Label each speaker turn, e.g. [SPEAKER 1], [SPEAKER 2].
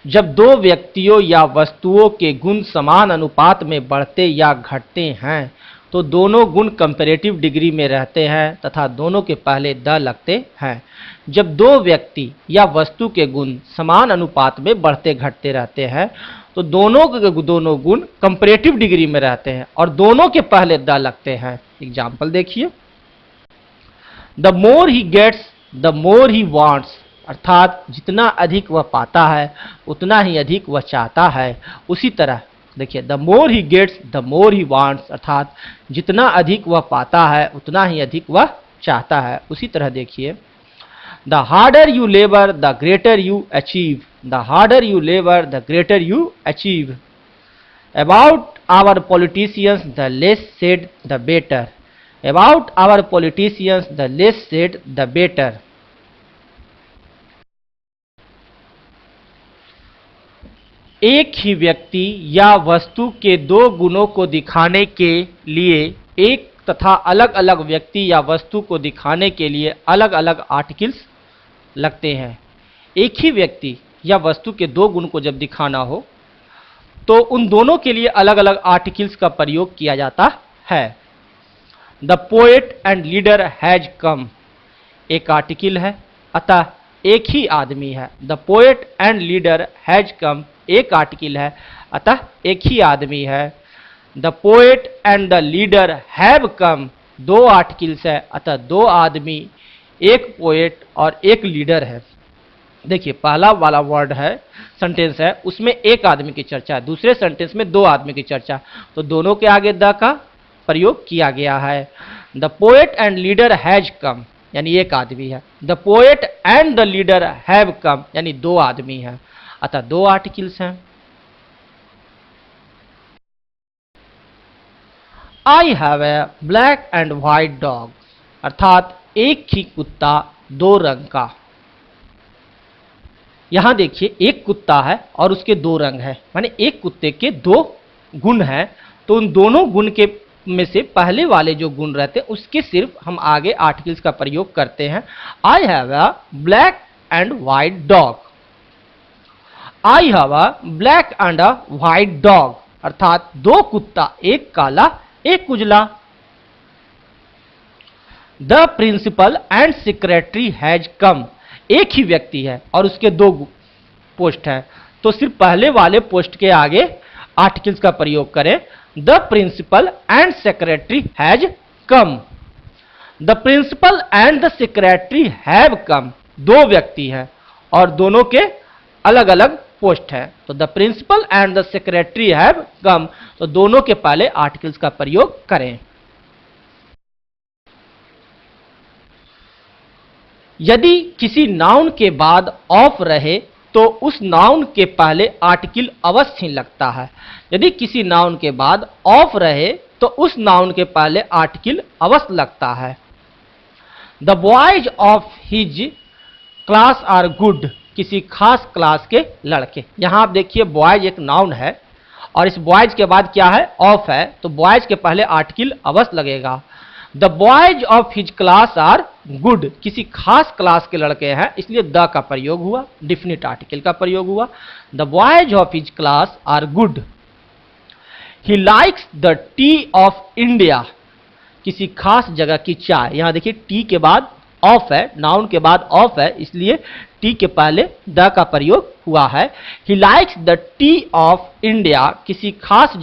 [SPEAKER 1] जब दो व्यक्तियों या वस्तुओं के गुण समान अनुपात में बढ़ते या घटते हैं तो दोनों गुण कंपैरेटिव डिग्री में रहते हैं तथा दोनों के पहले द लगते हैं। जब दो व्यक्ति या वस्तु के गुण समान अनुपात में बढ़ते घटते रहते हैं तो दोनों गुण कंपैरेटिव डिग्री में रहते हैं और दोनों के पहले द लगते हैं। एग्जाम्पल देखिए, the more he gets the more he wants, अर्थात जितना अधिक वह पाता है उतना ही अधिक वह चाहता है। उसी तरह देखिए, the more he gets the more he wants, अर्थात जितना अधिक वह पाता है उतना ही अधिक वह चाहता है। उसी तरह देखिए, the harder you labour the greater you achieve, the harder you labour the greater you achieve. About our politicians the less said the better, about our politicians the less said the better. एक ही व्यक्ति या वस्तु के दो गुणों को दिखाने के लिए एक तथा अलग अलग व्यक्ति या वस्तु को दिखाने के लिए अलग अलग आर्टिकल्स लगते हैं। एक ही व्यक्ति या वस्तु के दो गुण को जब दिखाना हो तो उन दोनों के लिए अलग अलग आर्टिकल्स का प्रयोग किया जाता है। The poet and leader has come, एक आर्टिकल है, अतः एक ही आदमी है। The poet and leader has come एक आर्टिकल है, अतः एक ही आदमी है। The poet and the leader have come दो आर्टिकल्स है, अतः दो आदमी, एक पोएट और एक लीडर है। देखिए, पहला वाला वर्ड है, सेंटेंस है, उसमें एक आदमी की चर्चा है, दूसरे सेंटेंस में दो आदमी की चर्चा, तो दोनों के आगे द का प्रयोग किया गया है। The poet and leader has come यानी एक आदमी है, the poet and the leader have come यानी दो आदमी है, अतः दो आर्टिकल्स हैं। I have a black and white dog, अर्थात एक ही कुत्ता दो रंग का। यहां देखिए, एक कुत्ता है और उसके दो रंग है, माने एक कुत्ते के दो गुण हैं, तो उन दोनों गुण के में से पहले वाले जो गुण रहते हैं उसके सिर्फ हम आगे आर्टिकल्स का प्रयोग करते हैं। I have a black and white dog, I have a black and a white dog, अर्थात दो कुत्ता, एक काला एक उजला। The principal and secretary has come, एक ही व्यक्ति है और उसके दो पोस्ट हैं, तो सिर्फ पहले वाले पोस्ट के आगे आर्टिकल्स का प्रयोग करें। The principal and secretary has come, the principal and the secretary have come दो व्यक्ति हैं और दोनों के अलग अलग पोस्ट है, तो the principal and the secretary have come, तो दोनों के पहले आर्टिकल्स का प्रयोग करें। यदि किसी नाउन के बाद ऑफ रहे तो उस नाउन के पहले आर्टिकल अवश्य ही लगता है। यदि किसी नाउन के बाद ऑफ रहे तो उस नाउन के पहले आर्टिकल अवश्य लगता है। The boys of his class are good, किसी खास क्लास के लड़के। यहां आप देखिए, बॉयज एक नाउन है और इस बॉयज के बाद क्या है, ऑफ है, तो बॉयज के पहले आर्टिकल अवश्य लगेगा। The boys of his class are good, किसी खास क्लास के लड़के हैं, इसलिए द का प्रयोग हुआ, डिफिनिट आर्टिकल का प्रयोग हुआ। The boys of his class are good. He likes the tea of India, किसी खास जगह की चाय। यहां देखिए, टी के बाद ऑफ है, नाउन के बाद ऑफ है, इसलिए टी के पहले द का प्रयोग हुआ है। ही likes the tea of India, किसी खास